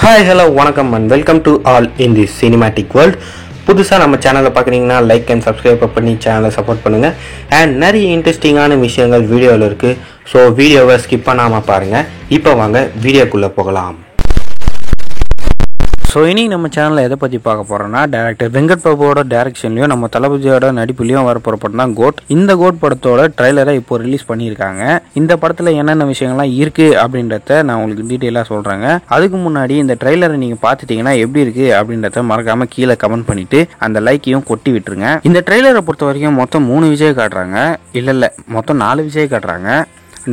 Hi hello வணக்கம் and welcome to all in the cinematic world. புதுசாக நம்ம சேனலை பார்க்குறீங்கன்னா லைக் அண்ட் சப்ஸ்கிரைப் பண்ணி சேனலை சப்போர்ட் பண்ணுங்கள். அண்ட் நிறைய இன்ட்ரெஸ்டிங்கான விஷயங்கள் வீடியோவில் இருக்குது. ஸோ வீடியோவை ஸ்கிப் பண்ணாமல் பாருங்கள். இப்போ வாங்க வீடியோக்குள்ளே போகலாம். ஸோ இனி நம்ம சேனலில் எதை பற்றி பார்க்க போகிறோன்னா, டேரக்டர் வெங்கட் பிரபுவோட டேரக்ஷன்லையும் நம்ம தளபதியோட நடிப்புலையும் வர போகிற படம் தான் கோட். இந்த கோட் படத்தோட ட்ரைலரை இப்போ ரிலீஸ் பண்ணியிருக்காங்க. இந்த படத்தில் என்னென்ன விஷயங்கள்லாம் இருக்குது அப்படின்றத நான் உங்களுக்கு டீட்டெயிலாக சொல்கிறேங்க. அதுக்கு முன்னாடி இந்த ட்ரைலரை நீங்கள் பார்த்துட்டிங்கன்னா எப்படி இருக்குது அப்படின்றத மறக்காமல் கீழே கமெண்ட் பண்ணிவிட்டு அந்த லைக்கையும் கொட்டி விட்டுருங்க. இந்த ட்ரைலரை பொறுத்த வரைக்கும் மொத்தம் 3 விஜய் காட்டுறாங்க. இல்லை மொத்தம் 4 விஜய் காட்டுறாங்க.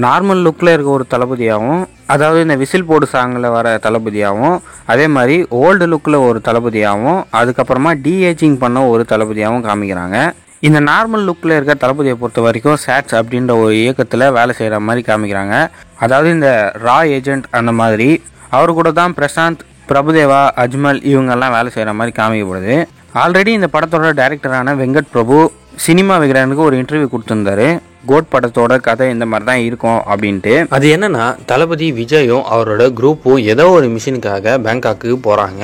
நார்மல் லுக்கில் இருக்க ஒரு தளபதியாகவும், அதாவது இந்த விசில் போடு சாங்கில் வர தளபதியாகவும், அதே மாதிரி ஓல்டு லுக்கில் ஒரு தளபதியாகவும், அதுக்கப்புறமா டீஏஜிங் பண்ண ஒரு தளபதியாகவும் காமிக்கிறாங்க. இந்த நார்மல் லுக்கில் இருக்க தளபதியை பொறுத்த வரைக்கும் சாட்ஸ் அப்படின்ற ஒரு இயக்கத்தில் வேலை செய்கிற மாதிரி காமிக்கிறாங்க. அதாவது இந்த ரா ஏஜென்ட் அந்த மாதிரி அவர் கூட தான் பிரசாந்த், பிரபுதேவா, அஜ்மல் இவங்கெல்லாம் வேலை செய்கிற மாதிரி காமிக்கப்படுது. ஆல்ரெடி இந்த படத்தோட டைரக்டரான வெங்கட் பிரபு சினிமா விகடனுக்கு ஒரு இன்டர்வியூ கொடுத்துருந்தாரு. கோட் படத்தோட கதை இந்த மாதிரி தான் இருக்கும் அப்படின்ட்டு. அது என்னன்னா, தளபதி விஜயும் அவரோட குரூப்பும் ஏதோ ஒரு மிஷினுக்காக பேங்காக்கு போகிறாங்க.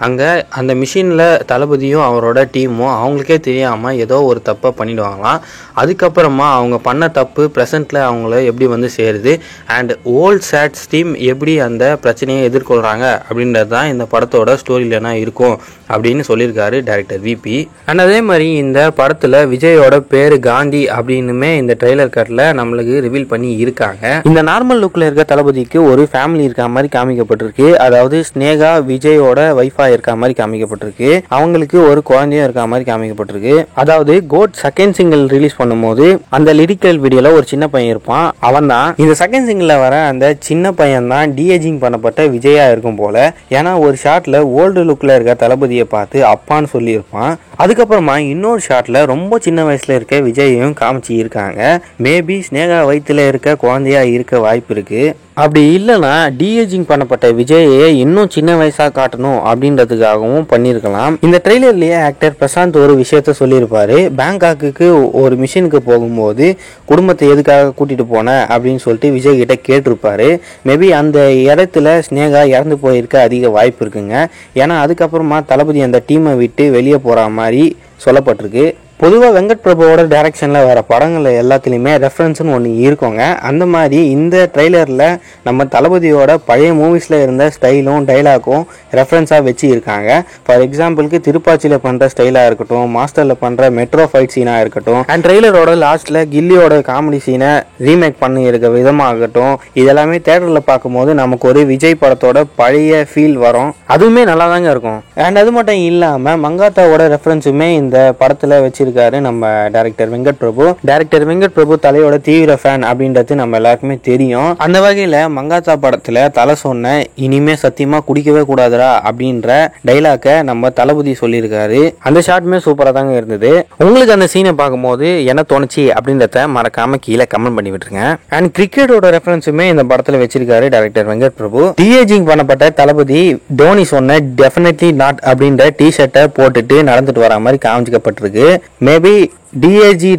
அங்கே அந்த மிஷினில் தளபதியும் அவரோட டீமும் அவங்களுக்கே தெரியாமல் ஏதோ ஒரு தப்பை பண்ணிடுவாங்களாம். அதுக்கப்புறமா அவங்க பண்ண தப்பு ப்ரெசண்ட்டில் அவங்கள எப்படி வந்து சேருது, அண்ட் ஓல்ட் சேட்ஸ் டீம் எப்படி அந்த பிரச்சனையை எதிர்கொள்கிறாங்க அப்படின்றது தான் இந்த படத்தோட ஸ்டோரியிலனா இருக்கும் அப்படின்னு சொல்லியிருக்காரு டைரக்டர் விபி. அண்ட் அதே மாதிரி இந்த படத்தில் விஜயோட பேர் காந்தி அப்படின்னுமே இந்த ட்ரெய்லர் கட்ல நம்மளுக்கு ரிவீல் பண்ணி இருக்காங்க. இந்த நார்மல் லுக்ல இருக்க தளபதிக்கு ஒரு ஃபேமிலி இருக்க மாதிரி காமிக்கப்பட்டிருக்கு. அதாவது ஸ்னேகா விஜயோட வைஃபா இருக்க மாதிரி காமிக்கப்பட்டிருக்கு. அவங்களுக்கு ஒரு குழந்தையும் இருக்க மாதிரி காமிக்கப்பட்டிருக்கு. அதாவது கோட் செகண்ட் சிங்கிள் ரிலீஸ் பண்ணும்போது அந்த லிரிக்கல் வீடியோல ஒரு சின்ன பையன் இருப்பான். அவன் தான் இந்த செகண்ட் சிங்கிள்ல வர அந்த சின்ன பையன் தான் டீஏஜிங் பண்ணப்பட்ட விஜயா இருக்கும் போல. ஏன்னா ஒரு ஷாட்ல ஓல்டு லுக்ல இருக்க தளபதியை பார்த்து அப்பான்னு சொல்லி இருப்பான். அதுக்கப்புறமா இன்னொரு ஷாட்ல ரொம்ப சின்ன வயசுல இருக்க விஜயையும் காமிச்சு இருக்காங்க. மேபி ஸ்னேகா வயிற்றுல இருக்க குழந்தையா இருக்க வாய்ப்பு இருக்கு. அப்படி இல்லைன்னா டீஏஜிங் பண்ணப்பட்ட விஜயை இன்னும் சின்ன வயசா காட்டணும் அப்படின்றதுக்காகவும் பண்ணியிருக்கலாம். இந்த ட்ரெய்லர்லயே ஆக்டர் பிரசாந்த் ஒரு விஷயத்த சொல்லியிருப்பாரு. பேங்காக்கு ஒரு மிஷினுக்கு போகும்போது குடும்பத்தை எதுக்காக கூட்டிட்டு போன அப்படின்னு சொல்லிட்டு விஜய் கிட்ட கேட்டிருப்பாரு. மேபி அந்த இடத்துல ஸ்னேகா இறந்து போயிருக்க அதிக வாய்ப்பு இருக்குங்க. ஏன்னா அதுக்கப்புறமா தளபதி அந்த டீமை விட்டு வெளியே போற மாதிரி சொல்லப்பட்டிருக்கு. பொதுவாக வெங்கட் பிரபுவோட டைரக்ஷனில் வர படங்கள் எல்லாத்துலேயுமே ரெஃபரன்ஸ்னு ஒன்று இருக்குங்க. அந்த மாதிரி இந்த ட்ரெய்லரில் நம்ம தளபதியோட பழைய மூவிஸில் இருந்த ஸ்டைலும் டைலாக்கும் ரெஃபரன்ஸாக வச்சு இருக்காங்க. ஃபார் எக்ஸாம்பிளுக்கு திருப்பாச்சியில் பண்ணுற ஸ்டைலாக இருக்கட்டும், மாஸ்டரில் பண்ணுற மெட்ரோ ஃபைட் சீனாக இருக்கட்டும், அண்ட் ட்ரெய்லரோட லாஸ்ட்டில் கில்லியோட காமெடி சீனை ரீமேக் பண்ணி இருக்க விதமாகட்டும், இதெல்லாமே தேட்டரில் பார்க்கும்போது நமக்கு ஒரு விஜய் படத்தோட பழைய ஃபீல் வரும். அதுவுமே நல்லா தாங்க இருக்கும். அண்ட் அது மட்டும் இல்லாமல் மங்காத்தாவோட ரெஃபரன்ஸுமே இந்த படத்தில் வச்சு நம்ம டைரக்டர் வெங்கட் பிரபு. டைரக்டர் வெங்கட் பிரபு தலையோட தீவிர ஃபேன் அப்படின்றது நம்ம எல்லாருக்குமே தெரியும். அந்த வகையில மங்காத்தா படத்துல தலை சொன்ன இனிமே சத்தியமா குடிக்கவே கூடாதுரா அப்படின்ற டைலாக்க நம்ம தளபதி சொல்லியிருக்காரு. அந்த ஷாட்டுமே சூப்பரா தாங்க இருந்தது. உங்களுக்கு அந்த சீனை பார்க்கும்போது என்ன தோணுச்சு அப்படின்றத மறக்காம கீழே கமெண்ட் பண்ணி விட்டுருங்க. அண்ட் கிரிக்கெட்டோட ரெஃபரன்ஸுமே இந்த படத்துல வச்சிருக்காரு டைரக்டர் வெங்கட் பிரபு. டீஏஜிங் பண்ணப்பட்ட தளபதி டோனி சொன்ன டெஃபினெட்லி நாட் அப்படின்ற டி-ஷர்ட்டை போட்டுட்டு நடந்துட்டு வர மாதிரி காமிக்கப்பட்டிருக்கு. மேபி டிஏஜி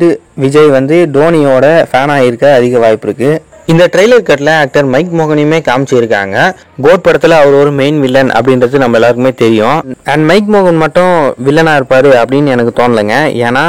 விஜய் வந்து டோனியோட ஃபேனா இருக்க அதிக வாய்ப்பு இருக்கு. இந்த ட்ரெய்லர் கட்ல ஆக்டர் மைக் மோகனையுமே காமிச்சிருக்காங்க. கோட் படத்துல அவர் ஒரு மெயின் வில்லன் அப்படின்றது நம்ம எல்லாருக்குமே தெரியும். அண்ட் மைக் மோகன் மட்டும் வில்லனா இருப்பாரு அப்படின்னு எனக்கு தோணலைங்க. ஏன்னா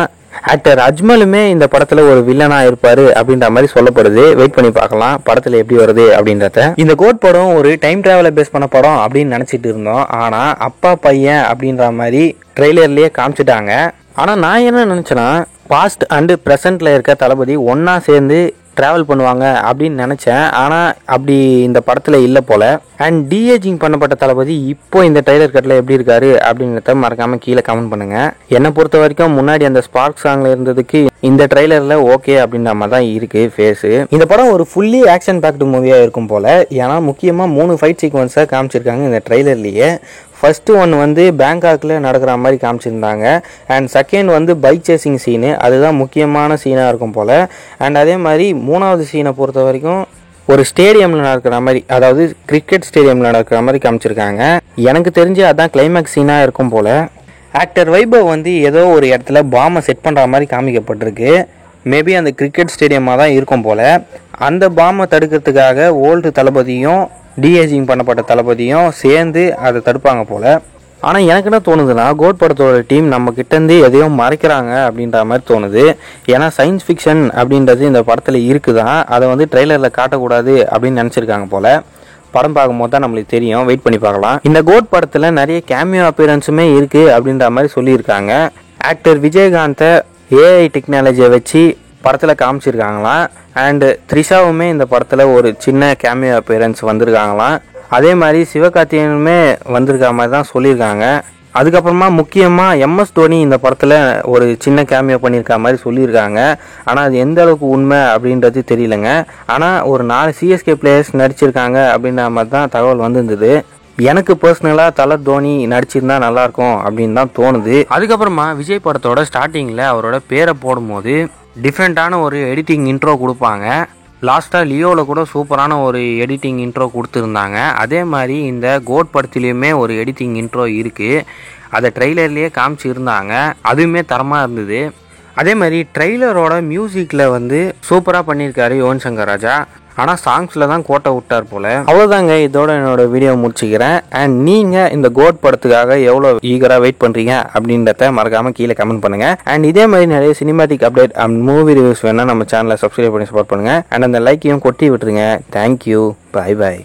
ஆக்டர் அஜ்மலுமே இந்த படத்துல ஒரு வில்லனா இருப்பாரு அப்படின்ற மாதிரி சொல்லப்படுது. வெயிட் பண்ணி பார்க்கலாம் படத்துல எப்படி வருது அப்படின்றத. இந்த கோட் படம் ஒரு டைம் டிராவலை பேஸ் பண்ண படம் அப்படின்னு நினைச்சிட்டு இருந்தோம். ஆனா அப்பா பையன் அப்படின்ற மாதிரி ட்ரெய்லர்லயே காமிச்சிட்டாங்க. ஆனா நான் என்ன நினைச்சேன்னா, பாஸ்ட் அண்ட் பிரசன்ட்ல இருக்க தளபதி ஒன்னா சேர்ந்து டிராவல் பண்ணுவாங்க அப்படின்னு நினைச்சேன். ஆனா அப்படி இந்த படத்துல இல்ல போல. அண்ட் டீஏஜிங் பண்ணப்பட்ட தளபதி இப்போ இந்த ட்ரெய்லர் கட்ல எப்படி இருக்காரு அப்படின்றத மறக்காம கீழே கமெண்ட் பண்ணுங்க. என்னை பொறுத்த வரைக்கும் முன்னாடி அந்த ஸ்பார்க் சாங்ல இருந்ததுக்கு இந்த ட்ரெய்லர்ல ஓகே அப்படின்ற மாதிரி தான் இருக்கு ஃபேஸ். இந்த படம் ஒரு ஃபுல்லி ஆக்ஷன் பேக்டு மூவியா இருக்கும் போல. ஏன்னா முக்கியமா 3 ஃபைட் சீக்வன்ஸை காமிச்சிருக்காங்க இந்த ட்ரெய்லர்லயே. ஃபர்ஸ்ட் ஒன் வந்து பேங்காக்கில் நடக்கிற மாதிரி காமிச்சிருந்தாங்க. அண்ட் செகண்ட் வந்து பைக் சேசிங் சீனு, அதுதான் முக்கியமான சீனாக இருக்கும் போல். அண்ட் அதே மாதிரி 3வது சீனை பொறுத்த வரைக்கும் ஒரு ஸ்டேடியமில் நடக்கிற மாதிரி, அதாவது கிரிக்கெட் ஸ்டேடியமில் நடக்கிற மாதிரி காமிச்சிருக்காங்க. எனக்கு தெரிஞ்சு அதான் கிளைமேக்ஸ் சீனாக இருக்கும் போல். ஆக்டர் வைபவ் வந்து ஏதோ ஒரு இடத்துல பாம்பை செட் பண்ணுற மாதிரி காமிக்கப்பட்டிருக்கு. மேபி அந்த கிரிக்கெட் ஸ்டேடியமாக தான் இருக்கும் போல். அந்த பாம்பை தடுக்கிறதுக்காக ஓல்டு தளபதியும் டிஏஜிங் பண்ணப்பட்ட தளபதியும் சேர்ந்து அதை தடுப்பாங்க போல். ஆனால் எனக்கு என்ன தோணுதுன்னா, கோட் படத்தோட டீம் நம்ம கிட்டேருந்து எதையும் மறைக்கிறாங்க அப்படின்ற மாதிரி தோணுது. ஏன்னா சயின்ஸ் ஃபிக்ஷன் அப்படின்றது இந்த படத்தில் இருக்குதான், அதை வந்து ட்ரெய்லரில் காட்டக்கூடாது அப்படின்னு நினச்சிருக்காங்க போல். படம் பார்க்கும்போது தான் நம்மளுக்கு தெரியும், வெயிட் பண்ணி பார்க்கலாம். இந்த கோட் படத்தில் நிறைய கேமியோ அப்பியரன்ஸுமே இருக்குது அப்படின்ற மாதிரி சொல்லியிருக்காங்க. ஆக்டர் விஜயகாந்தை ஏஐ டெக்னாலஜியை வச்சு படத்தில் காமிச்சிருக்காங்களாம். அண்டு த்ரிஷாவுமே இந்த படத்தில் ஒரு சின்ன கேமியோ அப்பியரன்ஸ் வந்திருக்காங்களாம். அதே மாதிரி சிவகார்த்திகேயனுமே வந்திருக்க மாதிரி தான் சொல்லியிருக்காங்க. அதுக்கப்புறமா முக்கியமாக எம்எஸ் தோனி இந்த படத்தில் ஒரு சின்ன கேமியோ பண்ணியிருக்க மாதிரி சொல்லியிருக்காங்க. ஆனால் அது எந்த அளவுக்கு உண்மை அப்படின்றது தெரியலங்க. ஆனால் ஒரு 4 சிஎஸ்கே பிளேயர்ஸ் நடிச்சிருக்காங்க அப்படின்ற மாதிரி தான் தகவல் வந்திருந்தது. எனக்கு பர்சனலாக தலை தோனி நடிச்சிருந்தா நல்லாயிருக்கும் அப்படின்னு தான் தோணுது. அதுக்கப்புறமா விஜய் படத்தோட ஸ்டார்டிங்கில் அவரோட பேரை போடும்போது டிஃப்ரெண்ட்டான ஒரு எடிட்டிங் இன்ட்ரோ கொடுப்பாங்க. லாஸ்ட்டாக லியோவில் கூட சூப்பரான ஒரு எடிட்டிங் இன்ட்ரோ கொடுத்துருந்தாங்க. அதே மாதிரி இந்த கோட் படத்துலேயுமே ஒரு எடிட்டிங் இன்ட்ரோ இருக்குது. அதை ட்ரெய்லர்லேயே காமிச்சிருந்தாங்க, அதுவுமே தரமாக இருந்தது. அதே மாதிரி ட்ரெய்லரோட மியூசிக்கில் வந்து சூப்பராக பண்ணியிருக்காரு யுவன் சங்கர் ராஜா. ஆனால் சாங்ஸில் தான் கோட்டை விட்டார் போல். அவ்வளோதாங்க, இதோட என்னோட வீடியோ முடிச்சுக்கிறேன். அண்ட் நீங்கள் இந்த கோட் படத்துக்காக எவ்வளோ ஈகராக வெயிட் பண்ணுறீங்க அப்படின்றத மறக்காமல் கீழே கமெண்ட் பண்ணுங்கள். அண்ட் இதே மாதிரி நிறைய cinematic update and movie reviews வேணால் நம்ம சேனலை சப்ஸ்கிரைப் பண்ணி சப்போர்ட் பண்ணுங்கள். அண்ட் அந்த லைக்கையும் கொட்டி விட்டுருங்க. Thank you, bye bye.